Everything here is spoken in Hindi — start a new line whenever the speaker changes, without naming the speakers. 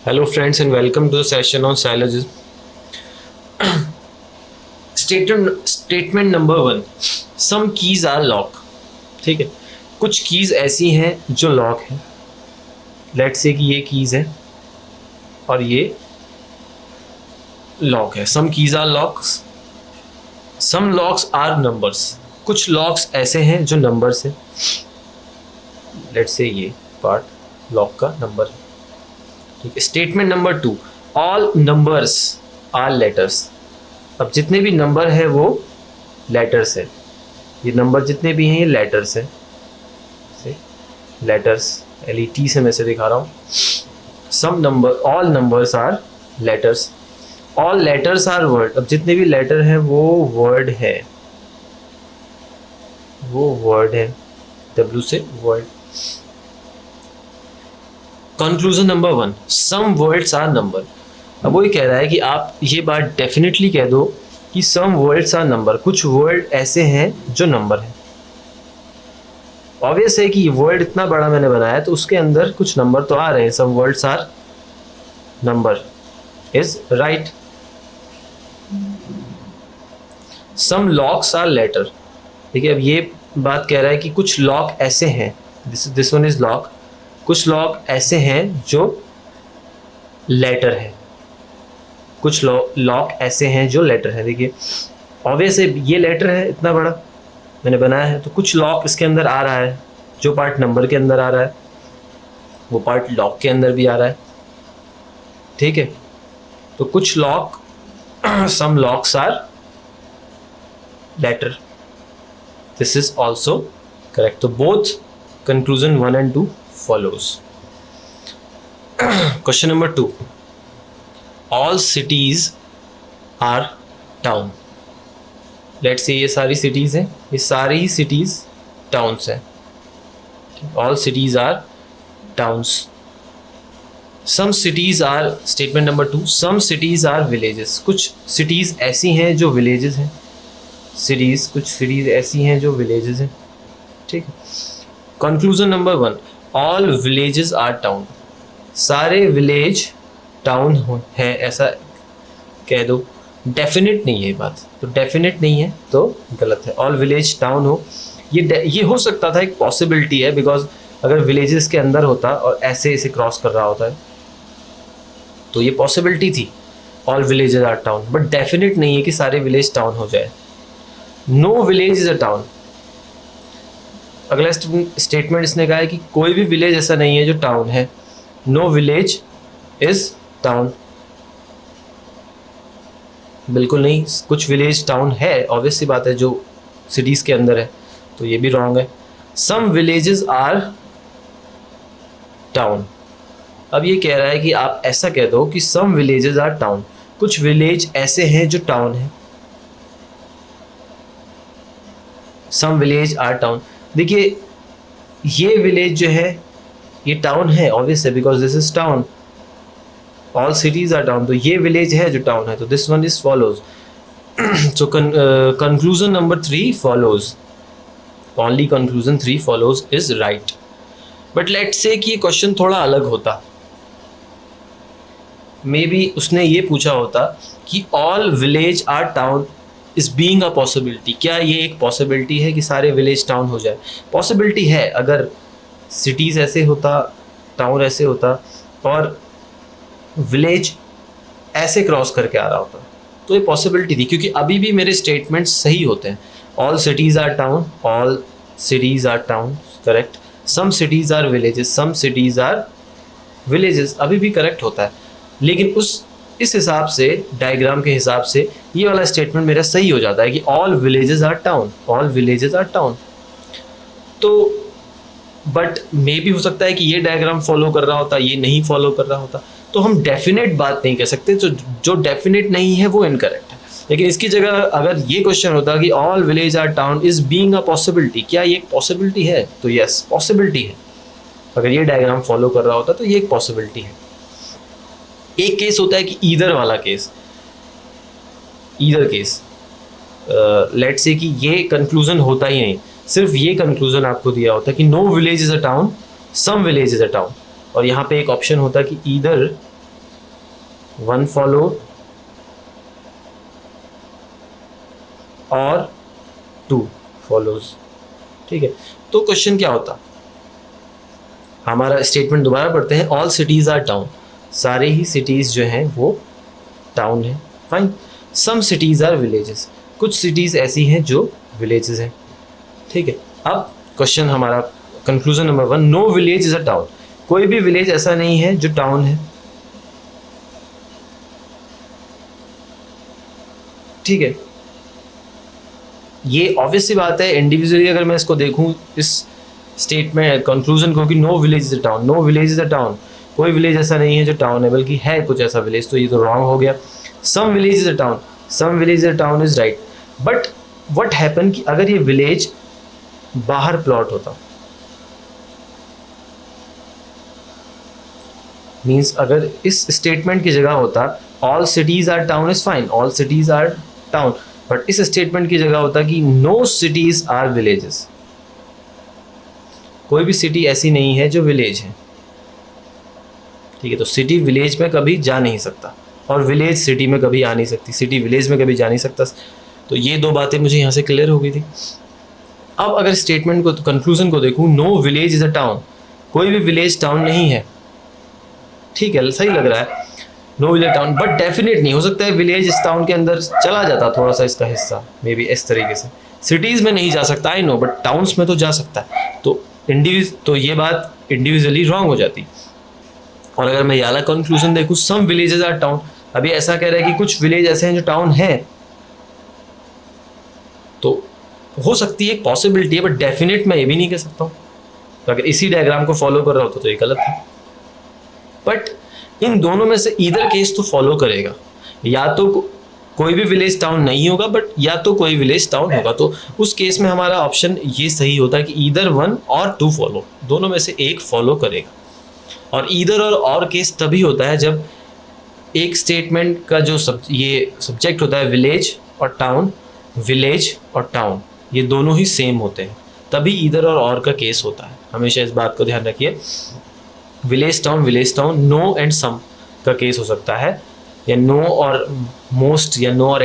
Hello friends and welcome to the session on syllogism. Statement number 1. Some keys are lock. ठीक है, कुछ कीज ऐसी हैं जो लॉक है. लेट्स से कि ये कीज है और ये लॉक है. Some keys are locks. Some locks are numbers. कुछ लॉक्स ऐसे हैं जो नंबर्स है. लेट्स से ये पार्ट लॉक का नंबर है. ठीक है. Statement number 2. All numbers are letters. अब जितने भी नंबर है वो लेटर्स है. ये नंबर जितने भी हैं ये लेटर्स है. लेटर्स LET से मैं से दिखा रहा हूँ. Some number all numbers are letters. All letters are word. अब जितने भी लेटर हैं वो वर्ड है. वो वर्ड है. W से word. Conclusion number 1. Some words are number. अब वो ये कह रहा है कि आप ये बात डेफिनेटली कह दो कि सम वर्ड्स आर नंबर. कुछ वर्ड ऐसे हैं जो नंबर है. ऑब्वियस है कि वर्ड इतना बड़ा मैंने बनाया है तो उसके अंदर कुछ नंबर तो आ रहे हैं. Some words are number is right. Some locks are letter. ठीक है. अब ये बात कह रहा है कि कुछ लॉक ऐसे हैं. This one is lock. कुछ लॉक ऐसे हैं जो लेटर है. कुछ लॉक ऐसे हैं जो लेटर है. देखिए ऑब्वियस है ये लेटर है इतना बड़ा मैंने बनाया है तो कुछ लॉक इसके अंदर आ रहा है. जो पार्ट नंबर के अंदर आ रहा है वो पार्ट लॉक के अंदर भी आ रहा है. ठीक है. तो कुछ lock some locks are letter. This is also correct. तो both conclusion 1 and 2 follows. Question number 2. All cities are town. Let's say ये सारी cities हैं. ये सारी ही cities towns हैं. All cities are towns. Some cities are statement number 2. Some cities are villages. कुछ cities ऐसी हैं जो villages हैं. cities कुछ cities ऐसी हैं जो villages हैं. ठीक है. Conclusion number 1. All villages are town. सारे विलेज टाउन हैं ऐसा कह दो. डेफिनेट नहीं है ये बात. तो डेफिनेट नहीं है तो गलत है. ऑल विलेज टाउन हो ये हो सकता था. एक पॉसिबिलिटी है बिकॉज अगर विलेजेस के अंदर होता और ऐसे ऐसे क्रॉस कर रहा होता है तो ये पॉसिबिलिटी थी. All villages are town. But definite नहीं है कि सारे विलेज टाउन हो जाए. No village is a town. अगला स्टेटमेंट इसने कहा है कि कोई भी विलेज ऐसा नहीं है जो टाउन है. No village is town. बिल्कुल नहीं. कुछ विलेज टाउन है ऑब्वियस सी बात है जो सिटीज़ के अंदर है. तो ये भी रॉन्ग है. Some villages are town. अब ये कह रहा है कि आप ऐसा कह दो कि सम विलेजेस आर टाउन. कुछ विलेज ऐसे हैं जो टाउन है. सम विलेज आर टाउन. देखिए ये विलेज जो है ये टाउन है ऑब्वियस है because this is town. All cities are town. तो ये विलेज है जो टाउन है. तो this one is follows. So conclusion number 3 follows. Only conclusion 3 follows is right. But let's say कि ये क्वेश्चन थोड़ा अलग होता. मे बी उसने ये पूछा होता कि all village are town is being a possibility. क्या ये एक पॉसिबिलिटी है कि सारे विलेज टाउन हो जाए. पॉसिबिलिटी है. अगर सिटीज़ ऐसे होता टाउन ऐसे होता और विलेज ऐसे क्रॉस करके आ रहा होता तो ये पॉसिबिलिटी थी. क्योंकि अभी भी मेरे स्टेटमेंट सही होते हैं. All cities are town. All cities are town correct. Some cities are villages. Some cities are villages अभी भी करेक्ट होता है. लेकिन इस हिसाब से डायग्राम के हिसाब से ये वाला स्टेटमेंट मेरा सही हो जाता है कि all villages are town. All villages are town. तो बट मे भी हो सकता है कि ये डायग्राम फॉलो कर रहा होता ये नहीं फॉलो कर रहा होता. तो हम डेफिनेट बात नहीं कह सकते. तो जो डेफिनेट नहीं है वो इनकरेक्ट है. लेकिन इसकी जगह अगर ये क्वेश्चन होता कि all village are town is being a possibility. क्या ये एक पॉसिबिलिटी है. तो यस पॉसिबिलिटी है. अगर ये डायग्राम फॉलो कर रहा होता तो ये एक पॉसिबिलिटी है. एक केस होता है कि ईदर वाला case. Either case let's say कि ये कंक्लूजन होता ही नहीं. सिर्फ ये कंक्लूजन आपको दिया होता कि no village is a town. Some village is a town. और यहाँ पे एक ऑप्शन होता कि ईदर 1 फॉलो और 2 फॉलोज। ठीक है, तो क्वेश्चन क्या होता, हमारा स्टेटमेंट दोबारा पढ़ते हैं, ऑल सिटीज़ आर टाउन, सारे ही सिटीज़ जो हैं वो टाउन है। Fine, some cities are villages, कुछ सिटीज़ ऐसी हैं जो विलेजेस हैं। ठीक है, अब क्वेश्चन हमारा conclusion number 1, no village is a town, कोई भी विलेज ऐसा नहीं है जो टाउन है। ठीक है, ये ऑब्वियस सी बात है, इंडिविजुअली अगर मैं इसको देखूं इस स्टेटमेंट कंक्लूजन को कि no village is a town, no village is a town, कोई विलेज ऐसा नहीं है जो टाउन है, बल्कि है कुछ ऐसा विलेज, तो ये तो रॉन्ग हो गया। Some village is a town, some village is a town is right, but what happen कि अगर ये विलेज बाहर प्लॉट होता, मीन्स अगर इस स्टेटमेंट की जगह होता all cities are town is fine, all cities are town, but इस स्टेटमेंट की जगह होता कि नो सिटीज आर विलेजेस, कोई भी सिटी ऐसी नहीं है जो विलेज है। ठीक है, तो सिटी विलेज में कभी जा नहीं सकता और विलेज सिटी में कभी आ नहीं सकती, सिटी विलेज में कभी जा नहीं सकता। तो ये दो बातें मुझे यहाँ से क्लियर हो गई थी। अब अगर स्टेटमेंट को, कंक्लूजन को देखूँ, no village is a town, कोई भी विलेज टाउन नहीं है। ठीक है, सही लग रहा है, no village town, but definite नहीं हो सकता है विलेज इस टाउन के अंदर चला जाता थोड़ा सा इसका हिस्सा, मे बी इस तरीके से। सिटीज़ में नहीं जा सकता, आई नो, बट टाउन्स में तो जा सकता है। तो ये बात इंडिविजुअली रॉन्ग हो जाती। और अगर मैं ये वाला कंक्लूजन देखूँ, सम विलेजेस आर टाउन, अभी ऐसा कह रहा है कि कुछ विलेज ऐसे हैं जो टाउन है, तो हो सकती है, एक पॉसिबिलिटी है, बट डेफिनेट मैं ये भी नहीं कह सकता हूँ। तो अगर इसी डायग्राम को फॉलो कर रहा होता तो ये गलत है। बट इन दोनों में से ईदर केस तो फॉलो करेगा, या तो कोई भी विलेज टाउन नहीं होगा, बट या तो कोई विलेज टाउन होगा। तो उस केस में हमारा ऑप्शन ये सही होता है कि ईदर 1 और 2 फॉलो, दोनों में से एक फॉलो करेगा। और ईदर और केस तभी होता है जब एक स्टेटमेंट का जो ये सब्जेक्ट होता है विलेज और टाउन, विलेज और टाउन ये दोनों ही सेम होते हैं, तभी ईदर और का केस होता है। हमेशा इस बात को ध्यान रखिए, village town, no and some का केस हो सकता है, या नो और मोस्ट, या नो और